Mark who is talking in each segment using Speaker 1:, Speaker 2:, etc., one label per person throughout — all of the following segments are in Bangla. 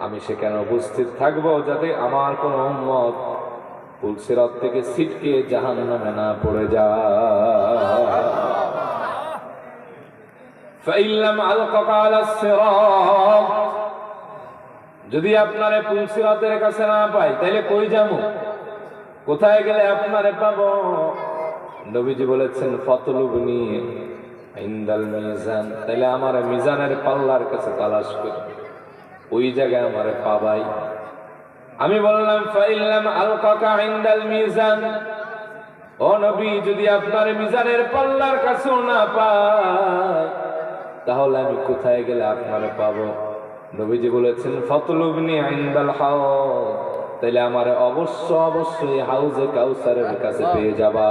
Speaker 1: আমি সেখানে উপস্থিত থাকবো যাতে আমার কোন উম্মত পুলসিরাত থেকে ছিটকে জাহান্নামে না পড়ে যায়। ফাইল্লাম আলকাকা আলাস সিরাত, যদি আপনারে পুলসিরাতের কাছে না পাই তাহলে কই যাবো, কোথায় গেলে আপনারে পাবো? নবীজি বলেছেন ফাতলুবনি ইনদাল মিজান, তাহলে আমার মিজানের পাল্লার কাছে তালাশ করি, ওই জায়গায় আমারে পাবাই। আমি বললাম ফাইল্লাম আলকাকা ইনদাল মিজান, ও নবী যদি আপনার মিজানের পাল্লার কাছেও না পাই তাহলে আমি কোথায় গেলে আপনারে পাবো? নবীজি বলেছেন ফাতলুবনি ইনদাল হাউজ, তাহলে আমারে অবশ্যই হাউজে কাউসারের কাছে পেয়ে যাবা।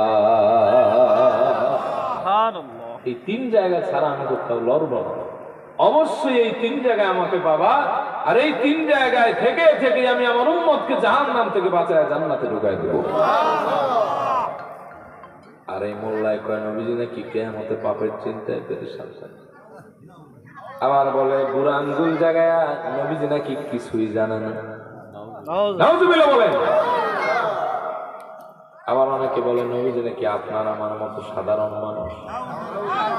Speaker 1: এই তিন জায়গা ছাড়া আমি কোথাও লড়ব না, অবশ্যই এই তিন জায়গায় আমাকে পাবা। আর এই তিন জায়গায় থেকে থেকে আমি আমার উম্মতকে জাহান্নাম থেকে বাঁচায় জান্নাতে ঢুকাই দেব। আর এই মোল্লায় কয় নবীজি নাকি কিয়ামতে পাপের চিন্তায় পেরেশান। আবার বলে বুড়া আঙ্গুল জায়গায় নবীজি নাকি কিছুই জানে না। নাউজুবিল্লাহ বলেন। আবার অনেকে বলে নবীজি নাকি আপনার আমার মতো সাধারণ মানুষ।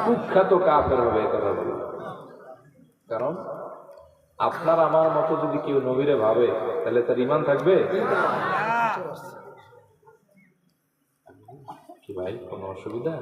Speaker 1: কুখ্যাত কাফের হবে কথা বলে, কারণ আপনার আমার মতো যদি কেউ নবীরে ভাবে তাহলে তার ঈমান থাকবে কি ভাই? কোনো অসুবিধা?